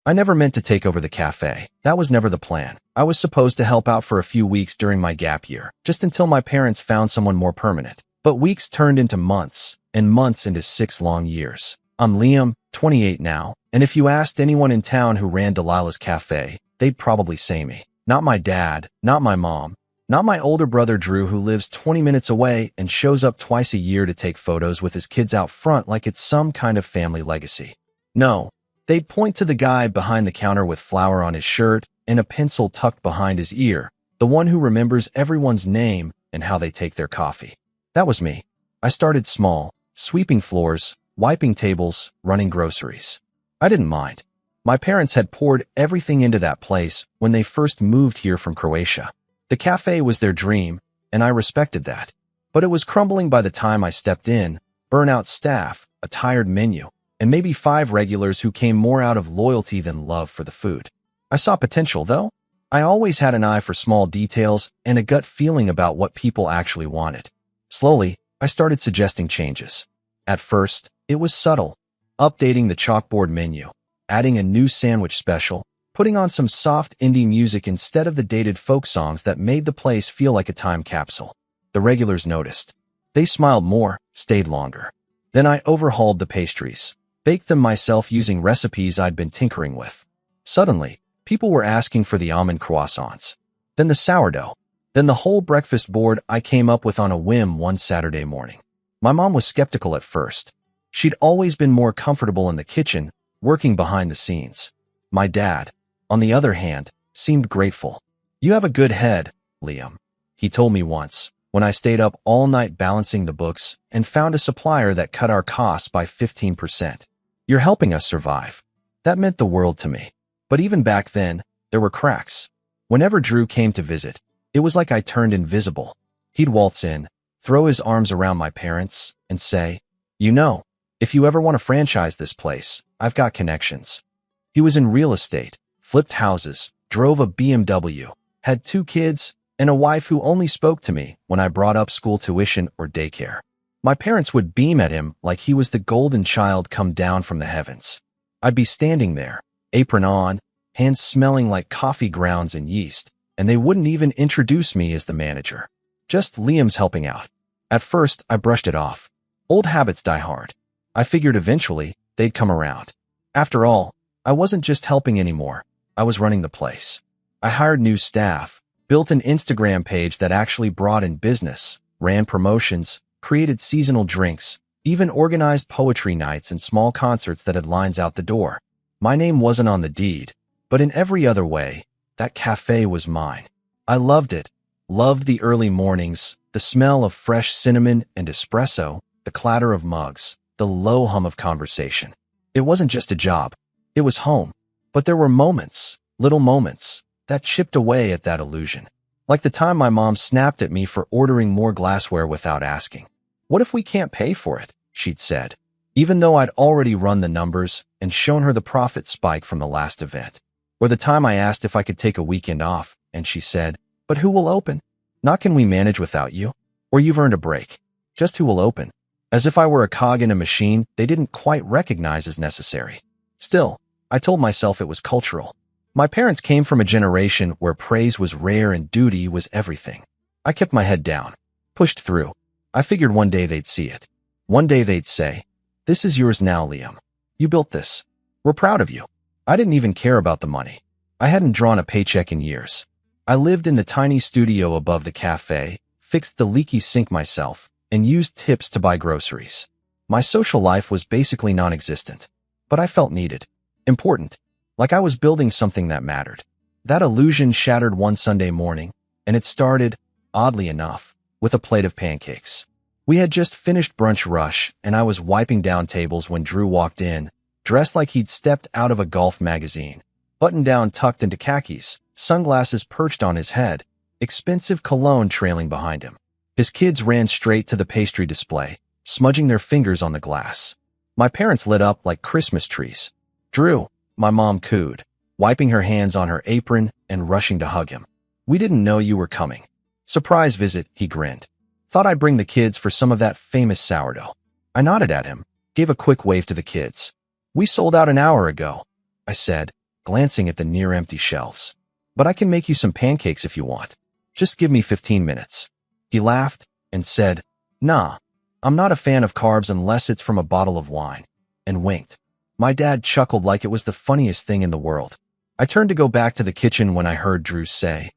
I never meant to take over the cafe. That was never the plan. I was supposed to help out for a few weeks during my gap year, just until my parents found someone more permanent. But weeks turned into months, and months into 6 long years. I'm Liam, 28 now, and if you asked anyone in town who ran Delilah's Cafe, they'd probably say me. Not my dad, not my mom, not my older brother Drew, who lives 20 minutes away and shows up twice a year to take photos with his kids out front like it's some kind of family legacy. No, they'd point to the guy behind the counter with flour on his shirt and a pencil tucked behind his ear, the one who remembers everyone's name and how they take their coffee. That was me. I started small, sweeping floors, wiping tables, running groceries. I didn't mind. My parents had poured everything into that place when they first moved here from Croatia. The cafe was their dream, and I respected that. But it was crumbling by the time I stepped in, burnout staff, a tired menu, and maybe 5 regulars who came more out of loyalty than love for the food. I saw potential, though. I always had an eye for small details and a gut feeling about what people actually wanted. Slowly, I started suggesting changes. At first, it was subtle, updating the chalkboard menu, adding a new sandwich special, putting on some soft indie music instead of the dated folk songs that made the place feel like a time capsule. The regulars noticed. They smiled more, stayed longer. Then I overhauled the pastries, baked them myself using recipes I'd been tinkering with. Suddenly, people were asking for the almond croissants, then the sourdough, then the whole breakfast board I came up with on a whim one Saturday morning. My mom was skeptical at first. She'd always been more comfortable in the kitchen, working behind the scenes. My dad, on the other hand, seemed grateful. "You have a good head, Liam," he told me once, when I stayed up all night balancing the books and found a supplier that cut our costs by 15%. "You're helping us survive." That meant the world to me. But even back then, there were cracks. Whenever Drew came to visit, it was like I turned invisible. He'd waltz in, throw his arms around my parents, and say, "You know, if you ever want to franchise this place, I've got connections." He was in real estate, flipped houses, drove a BMW, had 2 kids, and a wife who only spoke to me when I brought up school tuition or daycare. My parents would beam at him like he was the golden child come down from the heavens. I'd be standing there, apron on, hands smelling like coffee grounds and yeast, and they wouldn't even introduce me as the manager. Just Liam's helping out. At first, I brushed it off. Old habits die hard. I figured eventually they'd come around. After all, I wasn't just helping anymore. I was running the place. I hired new staff, built an Instagram page that actually brought in business, ran promotions, created seasonal drinks, even organized poetry nights and small concerts that had lines out the door. My name wasn't on the deed, but in every other way, that cafe was mine. I loved it. Loved the early mornings, the smell of fresh cinnamon and espresso, the clatter of mugs, the low hum of conversation. It wasn't just a job. It was home. But there were moments, little moments, that chipped away at that illusion. Like the time my mom snapped at me for ordering more glassware without asking. "What if we can't pay for it?" she'd said, even though I'd already run the numbers and shown her the profit spike from the last event. Or the time I asked if I could take a weekend off, and she said, "But who will open? Not can we manage without you? Or you've earned a break. Just who will open?" As if I were a cog in a machine they didn't quite recognize as necessary. Still, I told myself it was cultural. My parents came from a generation where praise was rare and duty was everything. I kept my head down, pushed through. I figured one day they'd see it. One day they'd say, "This is yours now, Liam. You built this. We're proud of you." I didn't even care about the money. I hadn't drawn a paycheck in years. I lived in the tiny studio above the cafe, fixed the leaky sink myself, and used tips to buy groceries. My social life was basically non-existent. But I felt needed. Important. Like I was building something that mattered. That illusion shattered one Sunday morning, and it started, oddly enough, with a plate of pancakes. We had just finished brunch rush, and I was wiping down tables when Drew walked in, dressed like he'd stepped out of a golf magazine, button-down tucked into khakis, sunglasses perched on his head, expensive cologne trailing behind him. His kids ran straight to the pastry display, smudging their fingers on the glass. My parents lit up like Christmas trees. "Drew," my mom cooed, wiping her hands on her apron and rushing to hug him. "We didn't know you were coming." "Surprise visit," he grinned. "Thought I'd bring the kids for some of that famous sourdough." I nodded at him, gave a quick wave to the kids. "We sold out an hour ago," I said, glancing at the near-empty shelves. But I can make you some pancakes if you want. Just give me 15 minutes. He laughed and said, Nah, I'm not a fan of carbs unless it's from a bottle of wine, and winked. My dad chuckled like it was the funniest thing in the world. I turned to go back to the kitchen when I heard Drew say,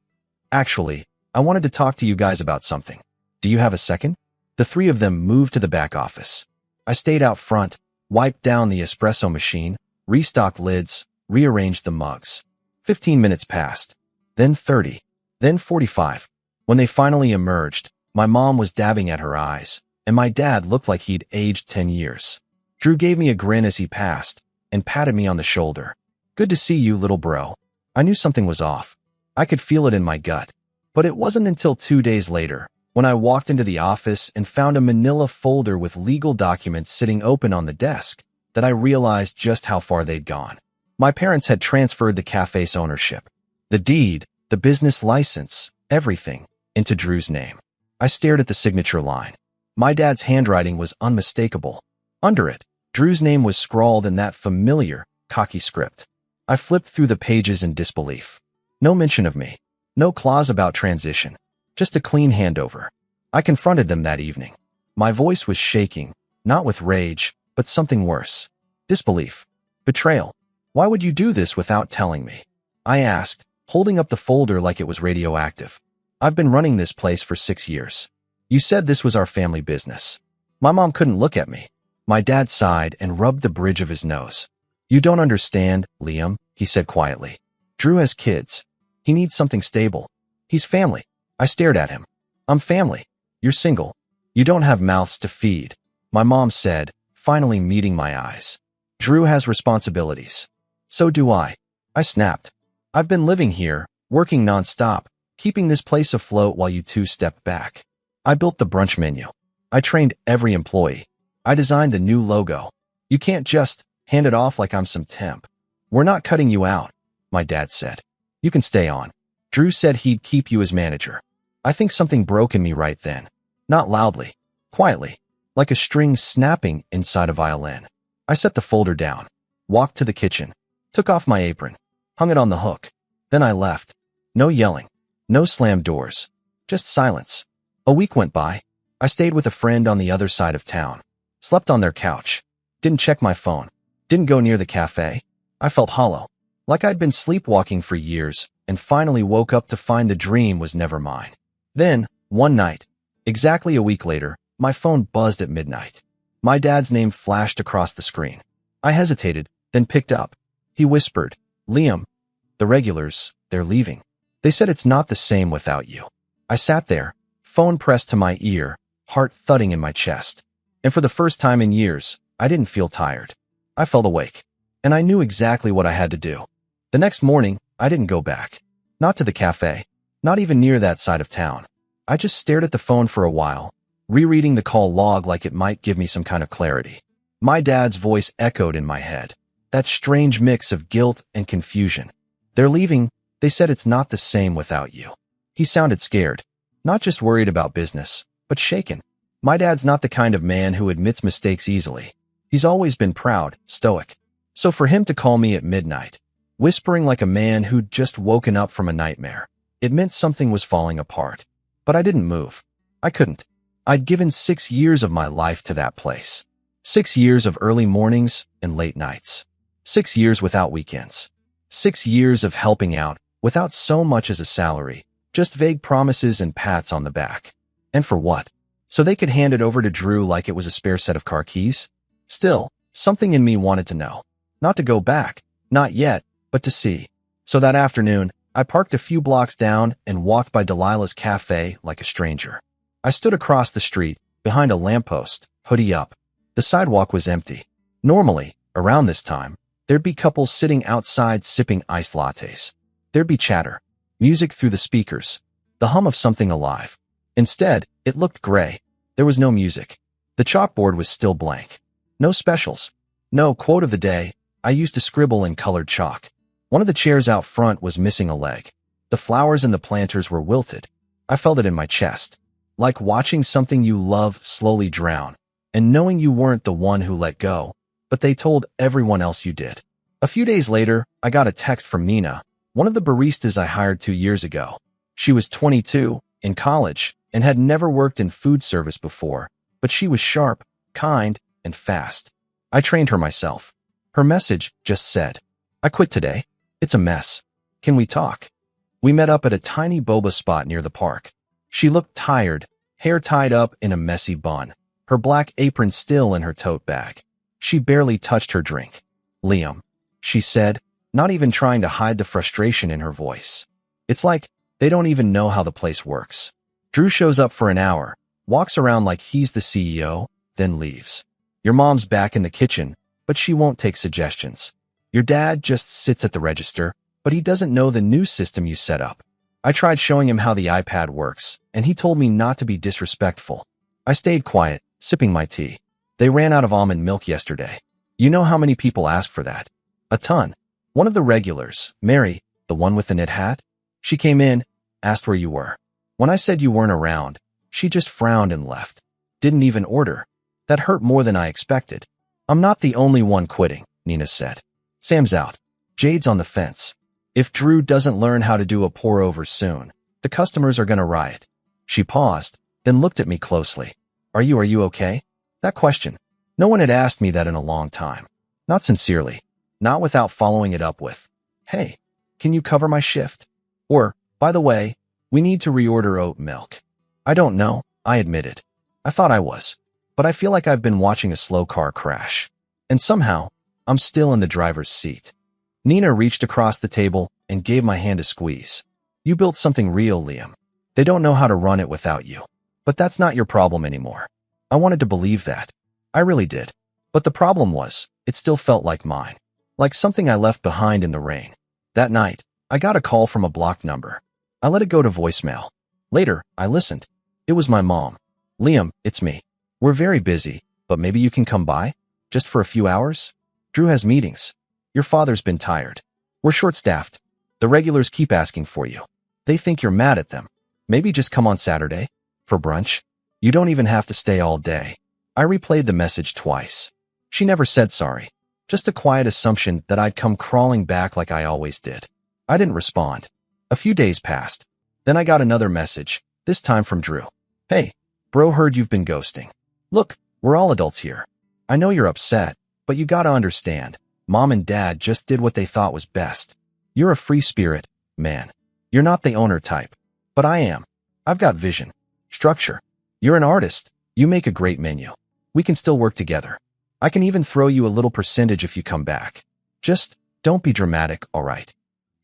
Actually, I wanted to talk to you guys about something. Do you have a second? The three of them moved to the back office. I stayed out front, wiped down the espresso machine, restocked lids, rearranged the mugs. 15 minutes passed, then 30, then 45. When they finally emerged, my mom was dabbing at her eyes, and my dad looked like he'd aged 10 years. Drew gave me a grin as he passed and patted me on the shoulder. Good to see you, little bro. I knew something was off. I could feel it in my gut. But it wasn't until 2 days later, when I walked into the office and found a manila folder with legal documents sitting open on the desk, that I realized just how far they'd gone. My parents had transferred the cafe's ownership, the deed, the business license, everything, into Drew's name. I stared at the signature line. My dad's handwriting was unmistakable. Under it, Drew's name was scrawled in that familiar, cocky script. I flipped through the pages in disbelief. No mention of me. No clause about transition. Just a clean handover. I confronted them that evening. My voice was shaking, not with rage, but something worse. Disbelief. Betrayal. Why would you do this without telling me? I asked, holding up the folder like it was radioactive. I've been running this place for 6 years. You said this was our family business. My mom couldn't look at me. My dad sighed and rubbed the bridge of his nose. You don't understand, Liam, he said quietly. Drew has kids. He needs something stable. He's family. I stared at him. I'm family. You're single. You don't have mouths to feed. My mom said, finally meeting my eyes. Drew has responsibilities. So do I. I snapped. I've been living here, working nonstop, keeping this place afloat while you two stepped back. I built the brunch menu. I trained every employee. I designed the new logo. You can't just hand it off like I'm some temp. We're not cutting you out, my dad said. You can stay on. Drew said he'd keep you as manager. I think something broke in me right then. Not loudly. Quietly. Like a string snapping inside a violin. I set the folder down. Walked to the kitchen. Took off my apron. Hung it on the hook. Then I left. No yelling. No slammed doors. Just silence. A week went by. I stayed with a friend on the other side of town. Slept on their couch. Didn't check my phone. Didn't go near the cafe. I felt hollow. Like I'd been sleepwalking for years, and finally woke up to find the dream was never mine. Then, one night, exactly a week later, my phone buzzed at midnight. My dad's name flashed across the screen. I hesitated, then picked up. He whispered, Liam, the regulars, they're leaving. They said it's not the same without you. I sat there, phone pressed to my ear, heart thudding in my chest. And for the first time in years, I didn't feel tired. I felt awake. And I knew exactly what I had to do. The next morning, I didn't go back. Not to the cafe. Not even near that side of town. I just stared at the phone for a while, rereading the call log like it might give me some kind of clarity. My dad's voice echoed in my head. That strange mix of guilt and confusion. They're leaving. They said it's not the same without you. He sounded scared. Not just worried about business, but shaken. My dad's not the kind of man who admits mistakes easily. He's always been proud, stoic. So for him to call me at midnight, whispering like a man who'd just woken up from a nightmare, it meant something was falling apart. But I didn't move. I couldn't. I'd given 6 years of my life to that place. 6 years of early mornings and late nights. 6 years without weekends. 6 years of helping out without so much as a salary, just vague promises and pats on the back. And for what? So they could hand it over to Drew like it was a spare set of car keys? Still, something in me wanted to know. Not to go back, not yet, but to see. So that afternoon, I parked a few blocks down and walked by Delilah's cafe like a stranger. I stood across the street, behind a lamppost, hoodie up. The sidewalk was empty. Normally, around this time, there'd be couples sitting outside sipping iced lattes. There'd be chatter, music through the speakers, the hum of something alive. Instead, it looked gray. There was no music. The chalkboard was still blank. No specials. No quote of the day. I used to scribble in colored chalk. One of the chairs out front was missing a leg. The flowers in the planters were wilted. I felt it in my chest. Like watching something you love slowly drown, and knowing you weren't the one who let go, but they told everyone else you did. A few days later, I got a text from Nina, one of the baristas I hired 2 years ago. She was 22, in college, and had never worked in food service before, but she was sharp, kind, and fast. I trained her myself. Her message just said, "I quit today. It's a mess. Can we talk?" We met up at a tiny boba spot near the park. She looked tired, hair tied up in a messy bun, her black apron still in her tote bag. She barely touched her drink. "Liam," she said, not even trying to hide the frustration in her voice. "It's like they don't even know how the place works. Drew shows up for an hour, walks around like he's the CEO, then leaves. Your mom's back in the kitchen, but she won't take suggestions. Your dad just sits at the register, but he doesn't know the new system you set up. I tried showing him how the iPad works, and he told me not to be disrespectful. I stayed quiet, sipping my tea. They ran out of almond milk yesterday. You know how many people ask for that? A ton. One of the regulars, Mary, the one with the knit hat, she came in, asked where you were. When I said you weren't around, she just frowned and left. Didn't even order. That hurt more than I expected. I'm not the only one quitting," Nina said. "Sam's out. Jade's on the fence. If Drew doesn't learn how to do a pour-over soon, the customers are gonna riot." She paused, then looked at me closely. Are you okay?" That question. No one had asked me that in a long time. Not sincerely. Not without following it up with, "Hey, can you cover my shift? Or, by the way, we need to reorder oat milk." "I don't know," I admitted. I thought I was. But I feel like I've been watching a slow car crash. And somehow, I'm still in the driver's seat. Nina reached across the table and gave my hand a squeeze. "You built something real, Liam. They don't know how to run it without you. But that's not your problem anymore." I wanted to believe that. I really did. But the problem was, it still felt like mine. Like something I left behind in the rain. That night, I got a call from a blocked number. I let it go to voicemail. Later, I listened. It was my mom. "Liam, it's me. We're very busy, but maybe you can come by? Just for a few hours? Drew has meetings. Your father's been tired. We're short-staffed. The regulars keep asking for you. They think you're mad at them. Maybe just come on Saturday? For brunch? You don't even have to stay all day." I replayed the message twice. She never said sorry. Just a quiet assumption that I'd come crawling back like I always did. I didn't respond. A few days passed. Then I got another message, this time from Drew. "Hey, bro, heard you've been ghosting. Look, we're all adults here. I know you're upset, but you gotta understand. Mom and Dad just did what they thought was best. You're a free spirit, man. You're not the owner type. But I am. I've got vision. Structure. You're an artist. You make a great menu. We can still work together. I can even throw you a little percentage if you come back. Just don't be dramatic, all right?"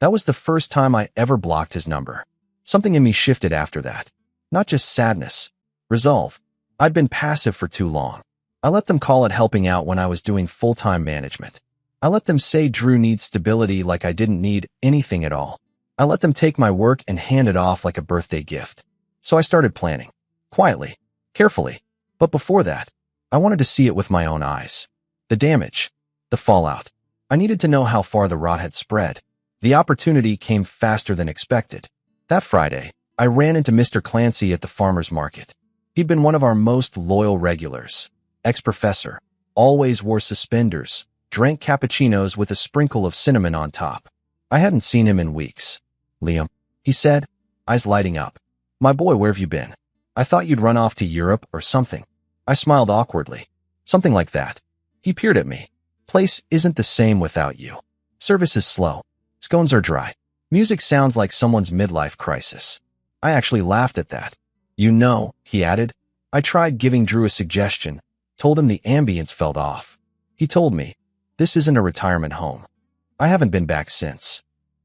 That was the first time I ever blocked his number. Something in me shifted after that. Not just sadness. Resolve. I'd been passive for too long. I let them call it helping out when I was doing full-time management. I let them say Drew needs stability like I didn't need anything at all. I let them take my work and hand it off like a birthday gift. So I started planning. Quietly. Carefully. But before that, I wanted to see it with my own eyes. The damage. The fallout. I needed to know how far the rot had spread. The opportunity came faster than expected. That Friday, I ran into Mr. Clancy at the farmer's market. He'd been one of our most loyal regulars. Ex-professor. Always wore suspenders. Drank cappuccinos with a sprinkle of cinnamon on top. I hadn't seen him in weeks. "Liam," he said, eyes lighting up. "My boy, where have you been? I thought you'd run off to Europe or something." I smiled awkwardly. "Something like that." He peered at me. "Place isn't the same without you. Service is slow. Scones are dry. Music sounds like someone's midlife crisis." I actually laughed at that. "You know," he added, "I tried giving Drew a suggestion, told him the ambience felt off. He told me, this isn't a retirement home." I haven't been back since.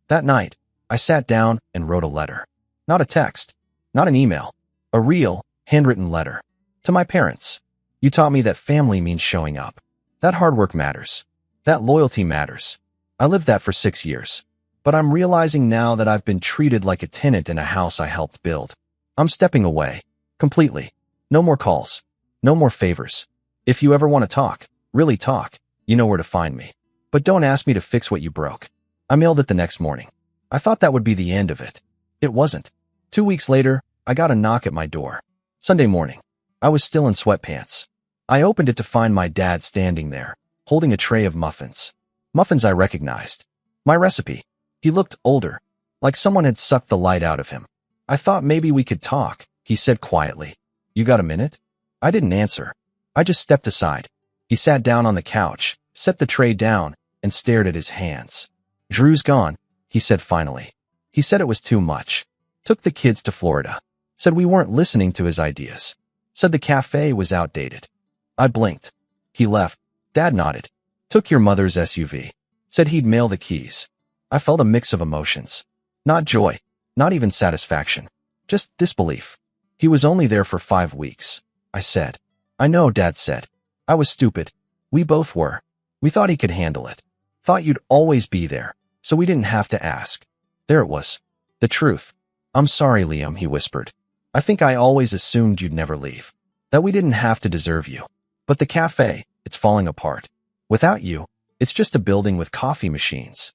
That night, I sat down and wrote a letter. Not a text, not an email, a real, handwritten letter. To my parents. "You taught me that family means showing up. That hard work matters. That loyalty matters. I lived that for 6 years. But I'm realizing now that I've been treated like a tenant in a house I helped build. I'm stepping away. Completely. No more calls. No more favors. If you ever want to talk, really talk, you know where to find me. But don't ask me to fix what you broke." I mailed it the next morning. I thought that would be the end of it. It wasn't. 2 weeks later, I got a knock at my door. Sunday morning. I was still in sweatpants. I opened it to find my dad standing there, holding a tray of muffins. Muffins I recognized. My recipe. He looked older, like someone had sucked the light out of him. I thought maybe we could talk, he said quietly. You got a minute? I didn't answer. I just stepped aside. He sat down on the couch, set the tray down, and stared at his hands. Drew's gone, he said finally. He said it was too much. Took the kids to Florida. Said we weren't listening to his ideas. Said the cafe was outdated. I blinked. He left. Dad nodded. Took your mother's SUV. Said he'd mail the keys. I felt a mix of emotions. Not joy. Not even satisfaction. Just disbelief. He was only there for 5 weeks. I said. I know, Dad said. I was stupid. We both were. We thought he could handle it. Thought you'd always be there, so we didn't have to ask. There it was. The truth. I'm sorry, Liam, he whispered. I think I always assumed you'd never leave. That we didn't have to deserve you. But the cafe, it's falling apart. Without you, it's just a building with coffee machines.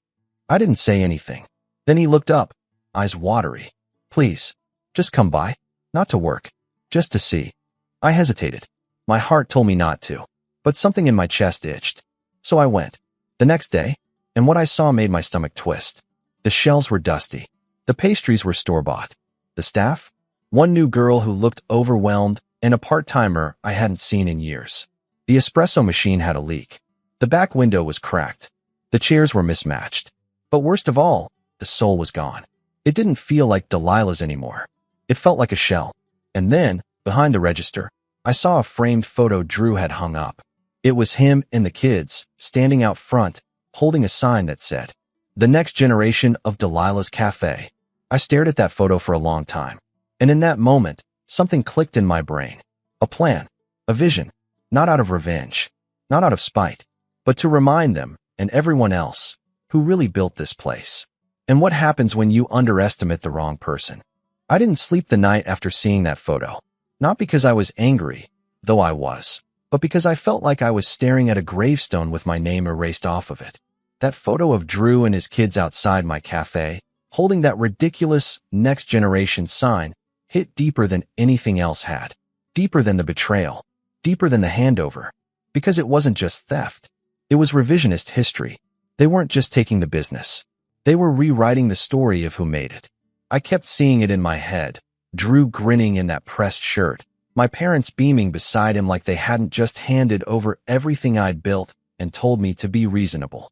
I didn't say anything. Then he looked up, eyes watery. Please, just come by. Not to work. Just to see. I hesitated. My heart told me not to, but something in my chest itched. So I went. The next day, and what I saw made my stomach twist. The shelves were dusty. The pastries were store-bought. The staff? One new girl who looked overwhelmed, and a part-timer I hadn't seen in years. The espresso machine had a leak. The back window was cracked. The chairs were mismatched. But worst of all, the soul was gone. It didn't feel like Delilah's anymore. It felt like a shell. And then, behind the register, I saw a framed photo Drew had hung up. It was him and the kids, standing out front, holding a sign that said, "The next generation of Delilah's Cafe." I stared at that photo for a long time. And in that moment, something clicked in my brain. A plan. A vision. Not out of revenge. Not out of spite. But to remind them, and everyone else, who really built this place. And what happens when you underestimate the wrong person. I didn't sleep the night after seeing that photo. Not because I was angry, though I was, but because I felt like I was staring at a gravestone with my name erased off of it. That photo of Drew and his kids outside my cafe, holding that ridiculous next generation sign, hit deeper than anything else had. Deeper than the betrayal. Deeper than the handover. Because it wasn't just theft. It was revisionist history. They weren't just taking the business. They were rewriting the story of who made it. I kept seeing it in my head. Drew grinning in that pressed shirt. My parents beaming beside him like they hadn't just handed over everything I'd built and told me to be reasonable.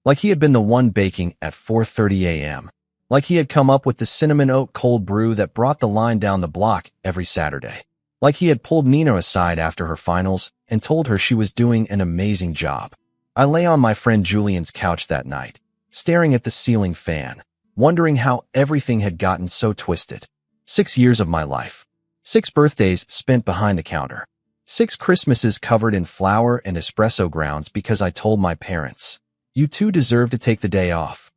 Like he had been the one baking at 4:30 a.m. Like he had come up with the cinnamon oat cold brew that brought the line down the block every Saturday. Like he had pulled Nina aside after her finals and told her she was doing an amazing job. I lay on my friend Julian's couch that night, staring at the ceiling fan, wondering how everything had gotten so twisted. 6 years of my life. 6 birthdays spent behind the counter. 6 Christmases covered in flour and espresso grounds because I told my parents, "You two deserve to take the day off."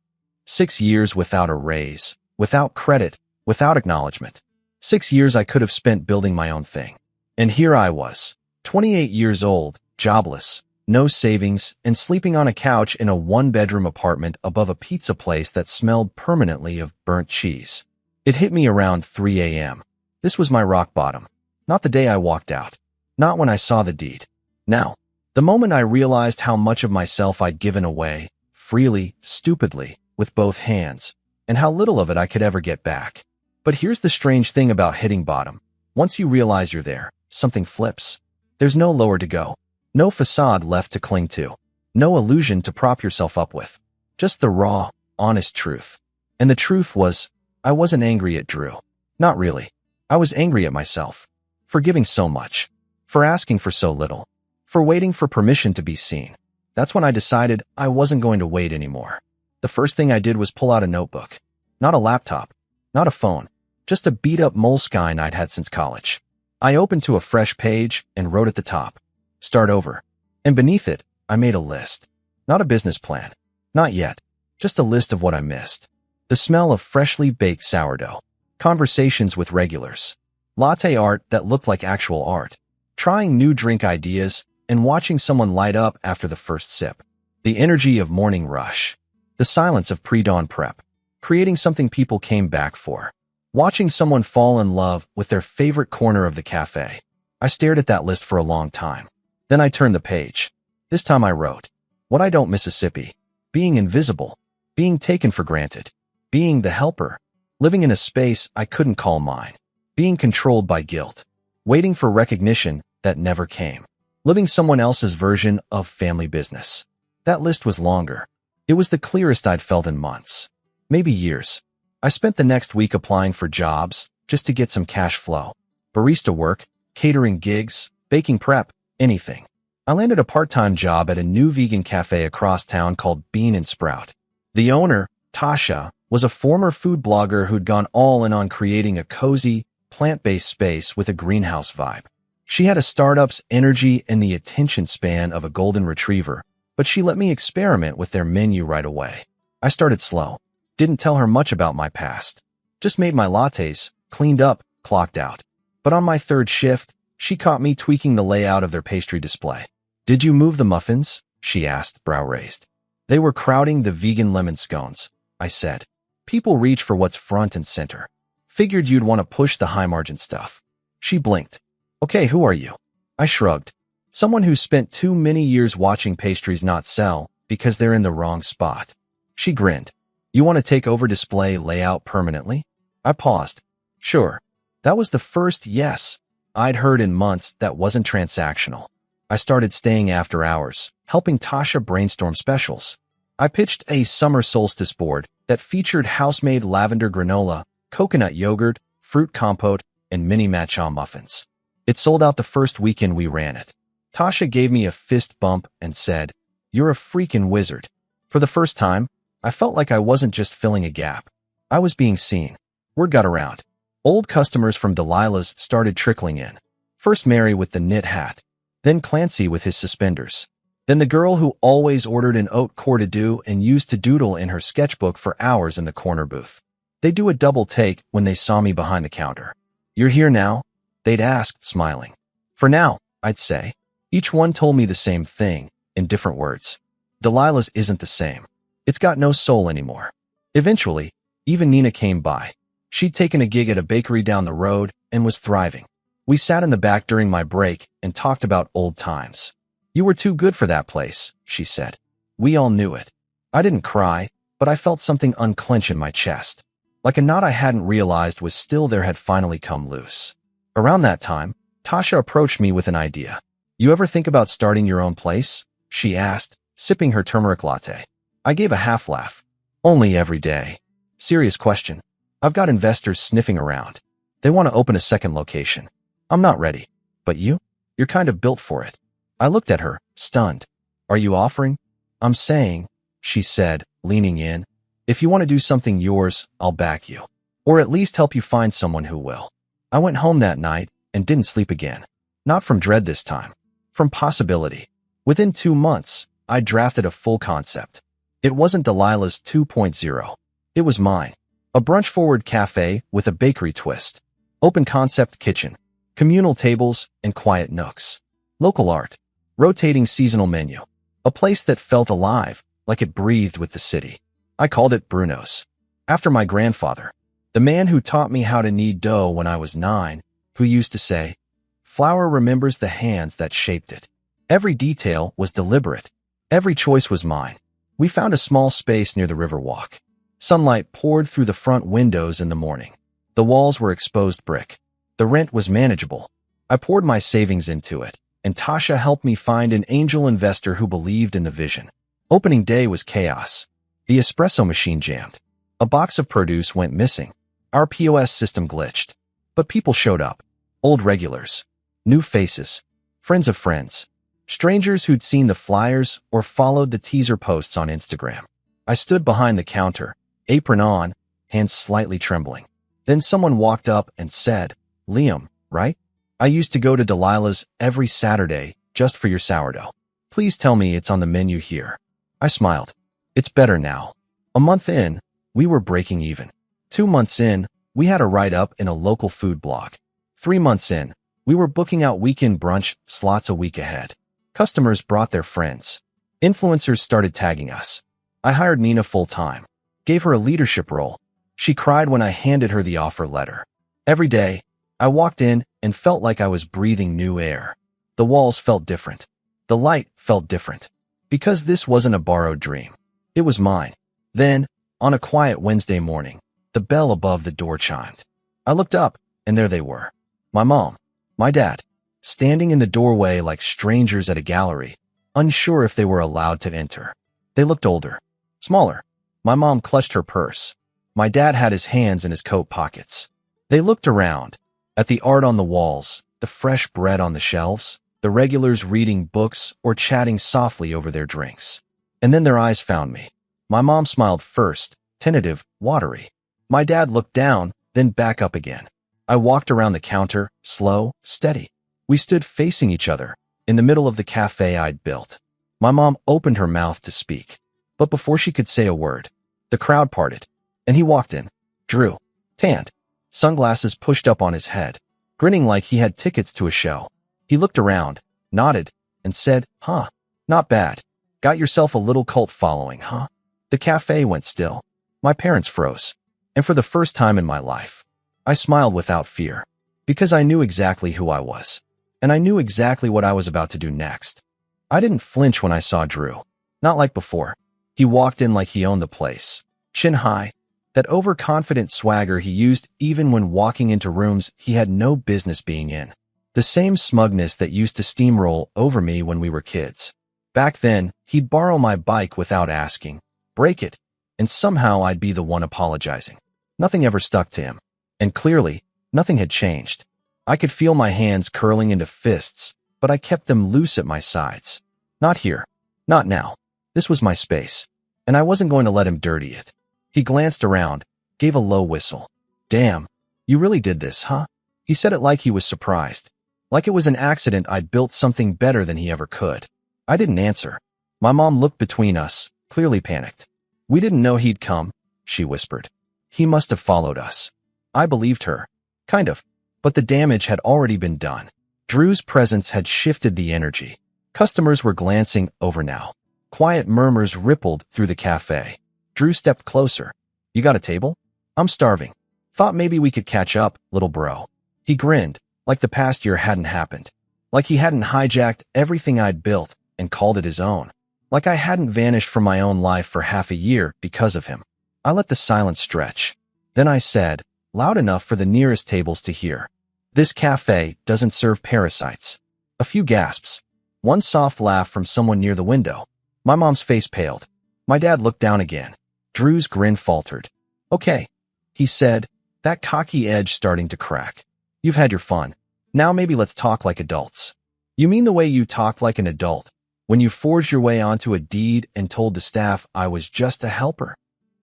6 years without a raise, without credit, without acknowledgement. 6 years I could have spent building my own thing. And here I was, 28 years old, jobless, no savings, and sleeping on a couch in a 1-bedroom apartment above a pizza place that smelled permanently of burnt cheese. It hit me around 3 a.m. This was my rock bottom. Not the day I walked out. Not when I saw the deed. Now, the moment I realized how much of myself I'd given away, freely, stupidly, with both hands, and how little of it I could ever get back. But here's the strange thing about hitting bottom. Once you realize you're there, something flips. There's no lower to go. No facade left to cling to. No illusion to prop yourself up with. Just the raw, honest truth. And the truth was, I wasn't angry at Drew. Not really. I was angry at myself. For giving so much. For asking for so little. For waiting for permission to be seen. That's when I decided I wasn't going to wait anymore. The first thing I did was pull out a notebook. Not a laptop. Not a phone. Just a beat-up Moleskine I'd had since college. I opened to a fresh page and wrote at the top, "Start over." And beneath it, I made a list. Not a business plan. Not yet. Just a list of what I missed. The smell of freshly baked sourdough. Conversations with regulars. Latte art that looked like actual art. Trying new drink ideas and watching someone light up after the first sip. The energy of morning rush. The silence of pre-dawn prep. Creating something people came back for. Watching someone fall in love with their favorite corner of the cafe. I stared at that list for a long time. Then I turned the page. This time I wrote, "What I don't Mississippi." being invisible, being taken for granted, being the helper, living in a space I couldn't call mine, being controlled by guilt, waiting for recognition that never came, living someone else's version of family business. That list was longer. It was the clearest I'd felt in months, maybe years. I spent the next week applying for jobs just to get some cash flow. Barista work, catering gigs, baking prep, anything. I landed a part-time job at a new vegan cafe across town called Bean and Sprout. The owner, Tasha, was a former food blogger who'd gone all in on creating a cozy, plant-based space with a greenhouse vibe. She had a startup's energy and the attention span of a golden retriever, but she let me experiment with their menu right away. I started slow. Didn't tell her much about my past. Just made my lattes, cleaned up, clocked out. But on my third shift, she caught me tweaking the layout of their pastry display. "Did you move the muffins?" she asked, brow raised. "They were crowding the vegan lemon scones," I said. "People reach for what's front and center. Figured you'd want to push the high-margin stuff." She blinked. "Okay, who are you?" I shrugged. "Someone who spent too many years watching pastries not sell because they're in the wrong spot." She grinned. "You want to take over display layout permanently?" I paused. "Sure." That was the first yes I'd heard in months that wasn't transactional. I started staying after hours, helping Tasha brainstorm specials. I pitched a summer solstice board that featured house-made lavender granola, coconut yogurt, fruit compote, and mini matcha muffins. It sold out the first weekend we ran it. Tasha gave me a fist bump and said, "You're a freaking wizard." For the first time, I felt like I wasn't just filling a gap. I was being seen. Word got around. Old customers from Delilah's started trickling in. First Mary with the knit hat, then Clancy with his suspenders, then the girl who always ordered an haute couture and used to doodle in her sketchbook for hours in the corner booth. They'd do a double take when they saw me behind the counter. "You're here now?" they'd ask, smiling. "For now," I'd say. Each one told me the same thing, in different words. Delilah's isn't the same. It's got no soul anymore. Eventually, even Nina came by. She'd taken a gig at a bakery down the road and was thriving. We sat in the back during my break and talked about old times. "You were too good for that place," she said. We all knew it. I didn't cry, but I felt something unclench in my chest. Like a knot I hadn't realized was still there had finally come loose. Around that time, Tasha approached me with an idea. "You ever think about starting your own place?" she asked, sipping her turmeric latte. I gave a half laugh. "Only every day." "Serious question. I've got investors sniffing around. They want to open a second location. I'm not ready. But you? You're kind of built for it." I looked at her, stunned. "Are you offering?" "I'm saying," she said, leaning in, "if you want to do something yours, I'll back you. Or at least help you find someone who will." I went home that night and didn't sleep again. Not from dread this time. From possibility. Within 2 months, I drafted a full concept. It wasn't Delilah's 2.0. It was mine. A brunch-forward cafe with a bakery twist. Open concept kitchen. Communal tables and quiet nooks. Local art. Rotating seasonal menu. A place that felt alive, like it breathed with the city. I called it Bruno's. After my grandfather. The man who taught me how to knead dough when I was 9, who used to say, "Flour remembers the hands that shaped it." Every detail was deliberate. Every choice was mine. We found a small space near the Riverwalk. Sunlight poured through the front windows in the morning. The walls were exposed brick. The rent was manageable. I poured my savings into it, and Tasha helped me find an angel investor who believed in the vision. Opening day was chaos. The espresso machine jammed. A box of produce went missing. Our POS system glitched. But people showed up. Old regulars. New faces. Friends of friends. Strangers who'd seen the flyers or followed the teaser posts on Instagram. I stood behind the counter, apron on, hands slightly trembling. Then someone walked up and said, "Liam, right? I used to go to Delilah's every Saturday just for your sourdough. Please tell me it's on the menu here." I smiled. It's better now. A month in, we were breaking even. 2 months in, we had a write-up in a local food blog. 3 months in, we were booking out weekend brunch slots a week ahead. Customers brought their friends. Influencers started tagging us. I hired Nina full-time. Gave her a leadership role. She cried when I handed her the offer letter. Every day, I walked in and felt like I was breathing new air. The walls felt different. The light felt different. Because this wasn't a borrowed dream. It was mine. Then, on a quiet Wednesday morning, the bell above the door chimed. I looked up, and there they were. My mom, my dad, standing in the doorway like strangers at a gallery, unsure if they were allowed to enter. They looked older, smaller. My mom clutched her purse. My dad had his hands in his coat pockets. They looked around, at the art on the walls, the fresh bread on the shelves, the regulars reading books or chatting softly over their drinks. And then their eyes found me. My mom smiled first, tentative, watery. My dad looked down, then back up again. I walked around the counter, slow, steady. We stood facing each other, in the middle of the cafe I'd built. My mom opened her mouth to speak. But before she could say a word, the crowd parted, and he walked in. Drew, tanned, sunglasses pushed up on his head, grinning like he had tickets to a show. He looked around, nodded, and said, "Huh, not bad. Got yourself a little cult following, huh?" The cafe went still. My parents froze. And for the first time in my life, I smiled without fear, because I knew exactly who I was, and I knew exactly what I was about to do next. I didn't flinch when I saw Drew. Not like before. He walked in like he owned the place, chin high, that overconfident swagger he used even when walking into rooms he had no business being in. The same smugness that used to steamroll over me when we were kids. Back then, he'd borrow my bike without asking, break it, and somehow I'd be the one apologizing. Nothing ever stuck to him. And clearly, nothing had changed. I could feel my hands curling into fists, but I kept them loose at my sides. Not here. Not now. This was my space, and I wasn't going to let him dirty it. He glanced around, gave a low whistle. "Damn, you really did this, huh?" He said it like he was surprised. Like it was an accident I'd built something better than he ever could. I didn't answer. My mom looked between us, clearly panicked. "We didn't know he'd come," she whispered. "He must have followed us." I believed her. Kind of. But the damage had already been done. Drew's presence had shifted the energy. Customers were glancing over now. Quiet murmurs rippled through the cafe. Drew stepped closer. "You got a table?" "I'm starving. Thought maybe we could catch up, little bro." He grinned, like the past year hadn't happened. Like he hadn't hijacked everything I'd built and called it his own. Like I hadn't vanished from my own life for half a year because of him. I let the silence stretch. Then I said, loud enough for the nearest tables to hear, "This cafe doesn't serve parasites." A few gasps. One soft laugh from someone near the window. My mom's face paled. My dad looked down again. Drew's grin faltered. "Okay," he said, that cocky edge starting to crack. "You've had your fun. Now maybe let's talk like adults." "You mean the way you talked like an adult, when you forged your way onto a deed and told the staff I was just a helper?"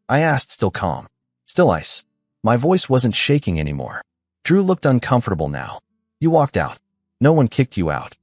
I asked, still calm. Still ice. My voice wasn't shaking anymore. Drew looked uncomfortable now. "You walked out. No one kicked you out."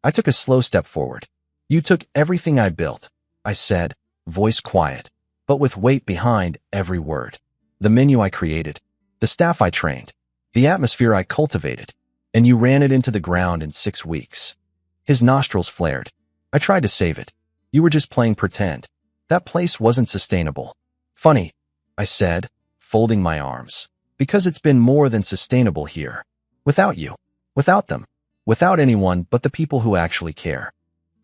I took a slow step forward. "You took everything I built," I said, voice quiet, but with weight behind every word. "The menu I created, the staff I trained, the atmosphere I cultivated, and you ran it into the ground in 6 weeks." His nostrils flared. "I tried to save it. You were just playing pretend. That place wasn't sustainable." "Funny," I said, folding my arms, "because it's been more than sustainable here. Without you. Without them. Without anyone but the people who actually care."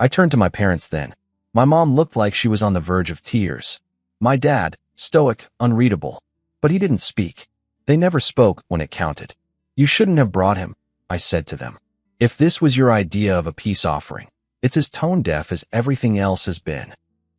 I turned to my parents then. My mom looked like she was on the verge of tears. My dad, stoic, unreadable. But he didn't speak. They never spoke when it counted. "You shouldn't have brought him," I said to them. "If this was your idea of a peace offering, it's as tone-deaf as everything else has been."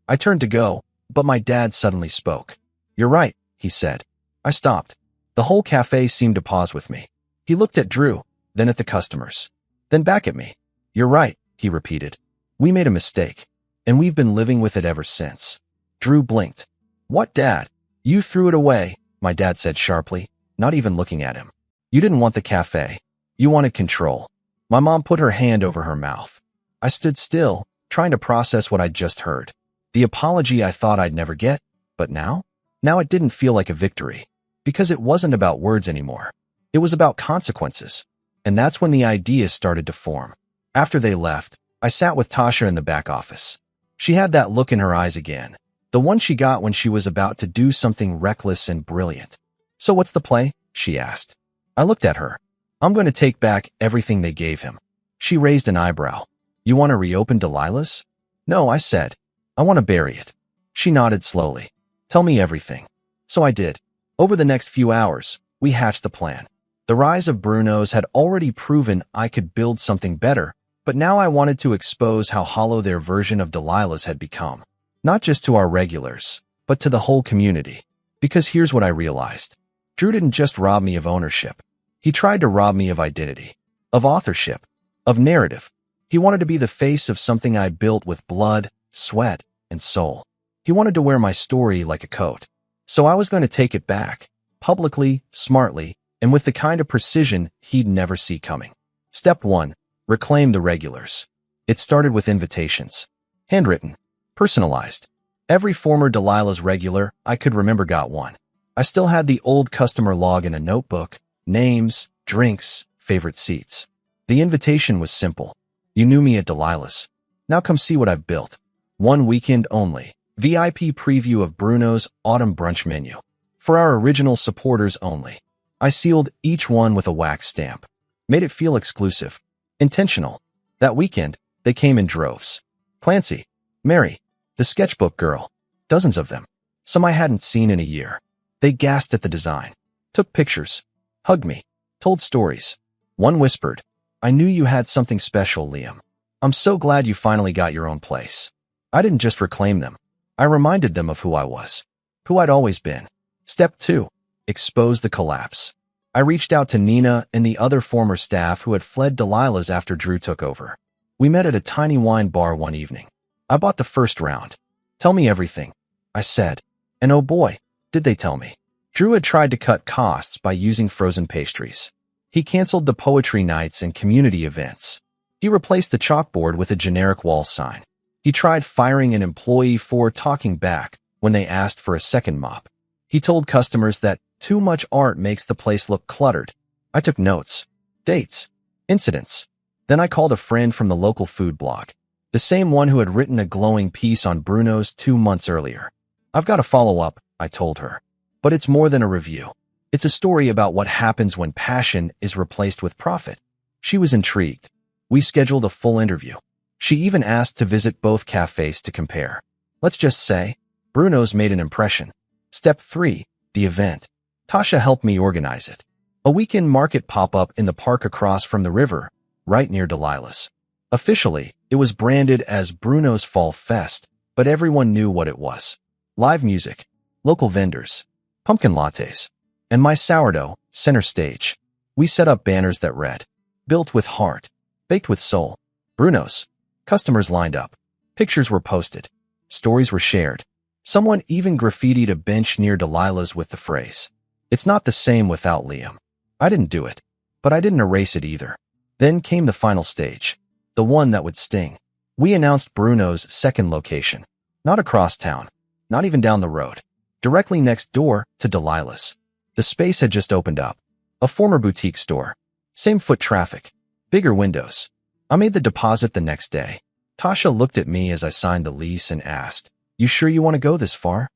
I turned to go, but my dad suddenly spoke. "You're right," he said. I stopped. The whole cafe seemed to pause with me. He looked at Drew, then at the customers, then back at me. "You're right," he repeated. "We made a mistake, and we've been living with it ever since." Drew blinked. "What, Dad? You threw it away," my dad said sharply, not even looking at him. "You didn't want the cafe. You wanted control." My mom put her hand over her mouth. I stood still, trying to process what I'd just heard. The apology I thought I'd never get, but now? Now it didn't feel like a victory, because it wasn't about words anymore. It was about consequences, and that's when the ideas started to form. After they left, I sat with Tasha in the back office. She had that look in her eyes again, the one she got when she was about to do something reckless and brilliant. "So what's the play?" she asked. I looked at her. "I'm going to take back everything they gave him." She raised an eyebrow. "You want to reopen Delilah's?" "No," I said. "I want to bury it." She nodded slowly. Tell me everything. So I did. Over the next few hours, we hatched the plan. The rise of Bruno's had already proven I could build something better, but now I wanted to expose how hollow their version of Delilah's had become. Not just to our regulars, but to the whole community. Because here's what I realized. Drew didn't just rob me of ownership. He tried to rob me of identity, of authorship, of narrative. He wanted to be the face of something I built with blood, sweat, and soul. He wanted to wear my story like a coat. So I was going to take it back, publicly, smartly, and with the kind of precision he'd never see coming. Step 1. Reclaim the regulars. It started with invitations. Handwritten. Personalized. Every former Delilah's regular I could remember got one. I still had the old customer log in a notebook, names, drinks, favorite seats. The invitation was simple. You knew me at Delilah's. Now come see what I've built. One weekend only. VIP preview of Bruno's autumn brunch menu. For our original supporters only. I sealed each one with a wax stamp. Made it feel exclusive. Intentional. That weekend, they came in droves. Clancy, Mary, the sketchbook girl. Dozens of them. Some I hadn't seen in a year. They gasped at the design. Took pictures. Hugged me. Told stories. One whispered, I knew you had something special, Liam. I'm so glad you finally got your own place. I didn't just reclaim them. I reminded them of who I was. Who I'd always been. Step 2. Expose the collapse. I reached out to Nina and the other former staff who had fled Delilah's after Drew took over. We met at a tiny wine bar one evening. I bought the first round. Tell me everything, I said. And oh boy, did they tell me. Drew had tried to cut costs by using frozen pastries. He canceled the poetry nights and community events. He replaced the chalkboard with a generic wall sign. He tried firing an employee for talking back when they asked for a second mop. He told customers that too much art makes the place look cluttered. I took notes, dates, incidents. Then I called a friend from the local food blog, the same one who had written a glowing piece on Bruno's 2 months earlier. I've got to follow up, I told her. But it's more than a review. It's a story about what happens when passion is replaced with profit. She was intrigued. We scheduled a full interview. She even asked to visit both cafes to compare. Let's just say, Bruno's made an impression. Step 3. The event. Tasha helped me organize it. A weekend market pop-up in the park across from the river, right near Delilah's. Officially, it was branded as Bruno's Fall Fest, but everyone knew what it was. Live music, local vendors, pumpkin lattes, and my sourdough, center stage. We set up banners that read, built with heart, baked with soul. Bruno's. Customers lined up. Pictures were posted. Stories were shared. Someone even graffitied a bench near Delilah's with the phrase, "It's not the same without Liam." I didn't do it, but I didn't erase it either. Then came the final stage, the one that would sting. We announced Bruno's second location. Not across town, not even down the road. Directly next door to Delilah's. The space had just opened up. A former boutique store. Same foot traffic. Bigger windows. I made the deposit the next day. Tasha looked at me as I signed the lease and asked, "You sure you want to go this far?"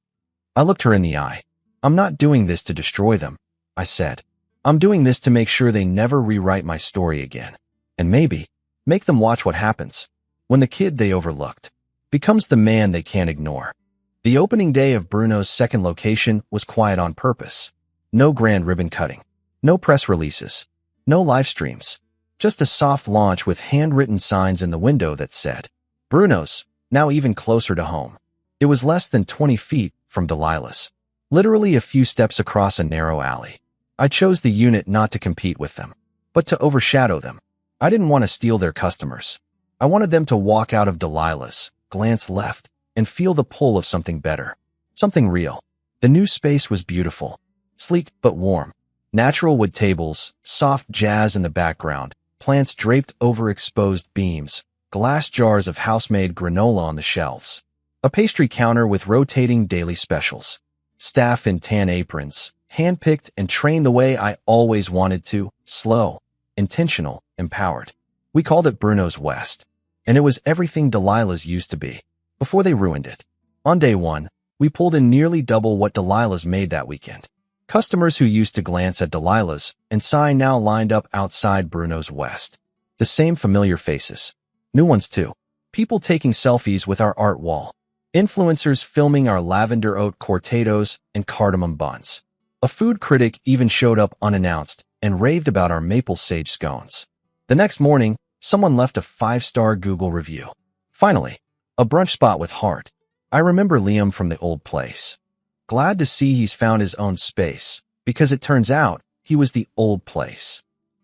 I looked her in the eye. "I'm not doing this to destroy them," I said. "I'm doing this to make sure they never rewrite my story again. And maybe, make them watch what happens when the kid they overlooked becomes the man they can't ignore." The opening day of Bruno's second location was quiet on purpose. No grand ribbon cutting. No press releases. No live streams. Just a soft launch with handwritten signs in the window that said, "Bruno's, now even closer to home." It was less than 20 feet from Delilah's. Literally a few steps across a narrow alley. I chose the unit not to compete with them, but to overshadow them. I didn't want to steal their customers. I wanted them to walk out of Delilah's, glance left, and feel the pull of something better. Something real. The new space was beautiful. Sleek but warm. Natural wood tables, soft jazz in the background, plants draped over exposed beams, glass jars of house-made granola on the shelves. A pastry counter with rotating daily specials. Staff in tan aprons, hand-picked and trained the way I always wanted to, slow, intentional, empowered. We called it Bruno's West, and it was everything Delilah's used to be, before they ruined it. On day one, we pulled in nearly double what Delilah's made that weekend. Customers who used to glance at Delilah's and sigh now lined up outside Bruno's West. The same familiar faces. New ones too. People taking selfies with our art wall. Influencers filming our lavender oat cortados and cardamom buns. A food critic even showed up unannounced and raved about our maple sage scones. The next morning, someone left a 5-star Google review. Finally, a brunch spot with heart. I remember Liam from the old place. Glad to see he's found his own space, because it turns out he was the old place.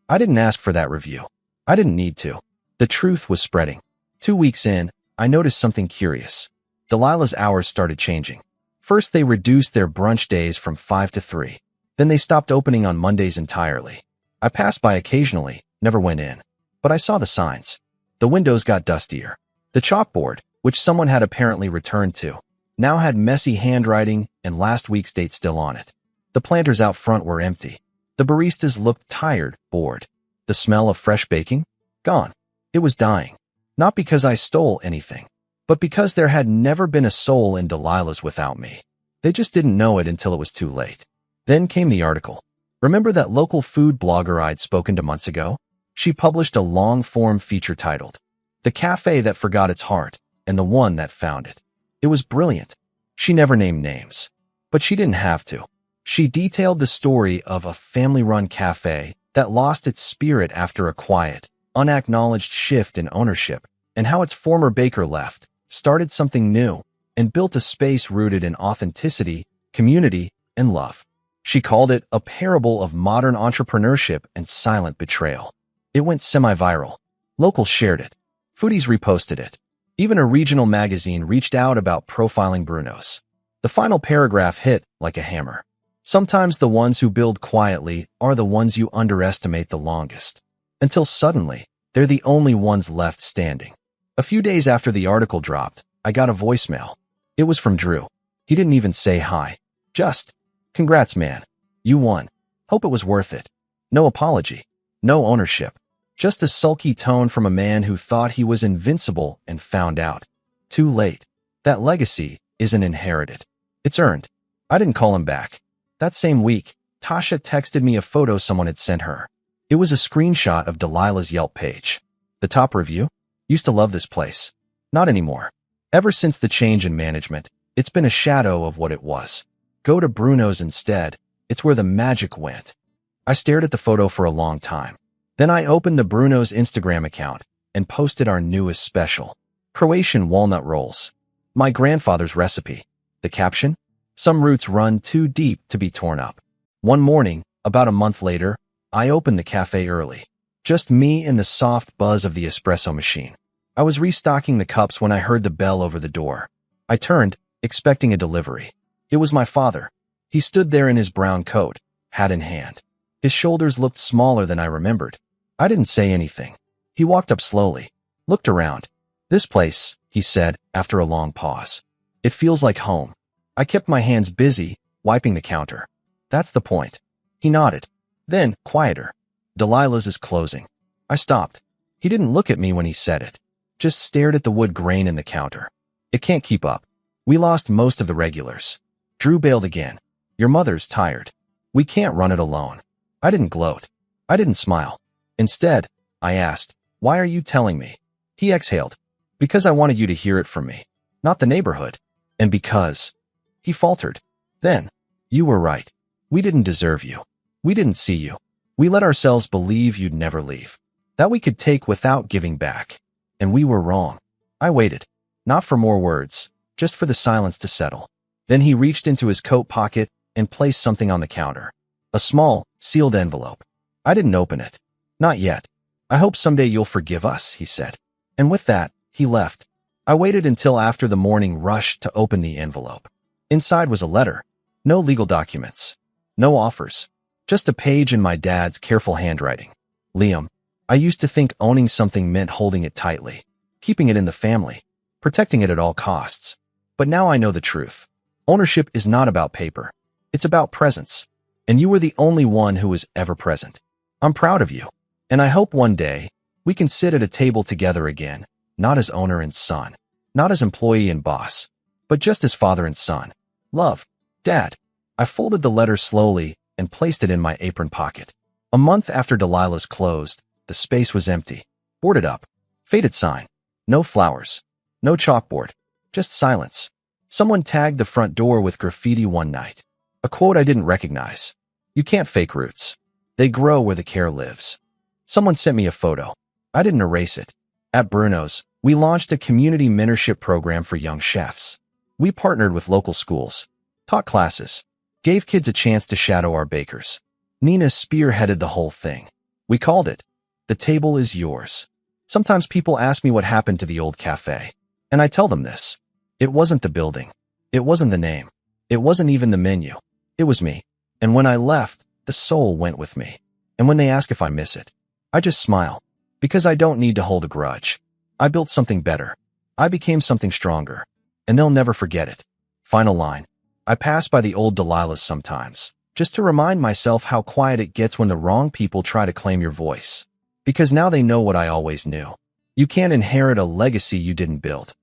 I didn't ask for that review. I didn't need to. The truth was spreading. 2 weeks in, I noticed something curious. Delilah's hours started changing. First, they reduced their brunch days from 5 to 3. Then they stopped opening on Mondays entirely. I passed by occasionally, never went in. But I saw the signs. The windows got dustier. The chalkboard, which someone had apparently returned to, now had messy handwriting and last week's date still on it. The planters out front were empty. The baristas looked tired, bored. The smell of fresh baking? Gone. It was dying. Not because I stole anything, but because there had never been a soul in Delilah's without me. They just didn't know it until it was too late. Then came the article. Remember that local food blogger I'd spoken to months ago? She published a long-form feature titled, "The Cafe That Forgot Its Heart and the One That Found It." It was brilliant. She never named names, but she didn't have to. She detailed the story of a family-run cafe that lost its spirit after a quiet, unacknowledged shift in ownership, and how its former baker left, started something new, and built a space rooted in authenticity, community, and love. She called it a parable of modern entrepreneurship and silent betrayal. It went semi-viral. Locals shared it. Foodies reposted it. Even a regional magazine reached out about profiling Bruno's. The final paragraph hit like a hammer. Sometimes the ones who build quietly are the ones you underestimate the longest. Until suddenly, they're the only ones left standing. A few days after the article dropped, I got a voicemail. It was from Drew. He didn't even say hi. Just, "Congrats, man. You won. Hope it was worth it." No apology. No ownership. Just a sulky tone from a man who thought he was invincible and found out. Too late. That legacy isn't inherited. It's earned. I didn't call him back. That same week, Tasha texted me a photo someone had sent her. It was a screenshot of Delilah's Yelp page. The top review? "Used to love this place. Not anymore. Ever since the change in management, it's been a shadow of what it was. Go to Bruno's instead. It's where the magic went." I stared at the photo for a long time. Then I opened the Bruno's Instagram account and posted our newest special, Croatian walnut rolls. My grandfather's recipe. The caption? "Some roots run too deep to be torn up." One morning, about a month later, I opened the cafe early. Just me and the soft buzz of the espresso machine. I was restocking the cups when I heard the bell over the door. I turned, expecting a delivery. It was my father. He stood there in his brown coat, hat in hand. His shoulders looked smaller than I remembered. I didn't say anything. He walked up slowly, looked around. "This place," he said, after a long pause. "It feels like home." I kept my hands busy, wiping the counter. "That's the point." He nodded. Then, quieter. "Delilah's is closing." I stopped. He didn't look at me when he said it. Just stared at the wood grain in the counter. "It can't keep up. We lost most of the regulars." Drew bailed again. "Your mother's tired. We can't run it alone." I didn't gloat. I didn't smile. Instead, I asked, "Why are you telling me?" He exhaled. "Because I wanted you to hear it from me, not the neighborhood. And because..." He faltered. "Then, you were right. We didn't deserve you. We didn't see you. We let ourselves believe you'd never leave. That we could take without giving back. And we were wrong." I waited. Not for more words, just for the silence to settle. Then he reached into his coat pocket and placed something on the counter. A small, sealed envelope. I didn't open it. "Not yet. I hope someday you'll forgive us," he said. And with that, he left. I waited until after the morning rush to open the envelope. Inside was a letter. No legal documents. No offers. Just a page in my dad's careful handwriting. "Liam, I used to think owning something meant holding it tightly, keeping it in the family, protecting it at all costs. But now I know the truth. Ownership is not about paper. It's about presence. And you were the only one who was ever present. I'm proud of you. And I hope one day we can sit at a table together again, not as owner and son, not as employee and boss, but just as father and son. Love, Dad." I folded the letter slowly and placed it in my apron pocket. A month after Delilah's closed, the space was empty, boarded up, faded sign, no flowers, no chalkboard, just silence. Someone tagged the front door with graffiti one night. A quote I didn't recognize. You can't fake roots. They grow where the care lives. Someone sent me a photo. I didn't erase it. At Bruno's, we launched a community mentorship program for young chefs. We partnered with local schools, taught classes, gave kids a chance to shadow our bakers. Nina spearheaded the whole thing. We called it, "The Table is Yours." Sometimes people ask me what happened to the old cafe, and I tell them this. It wasn't the building. It wasn't the name. It wasn't even the menu. It was me. And when I left, the soul went with me. And when they ask if I miss it, I just smile, because I don't need to hold a grudge. I built something better. I became something stronger, and they'll never forget it. Final line. I pass by the old Delilahs sometimes, just to remind myself how quiet it gets when the wrong people try to claim your voice. Because now they know what I always knew. You can't inherit a legacy you didn't build.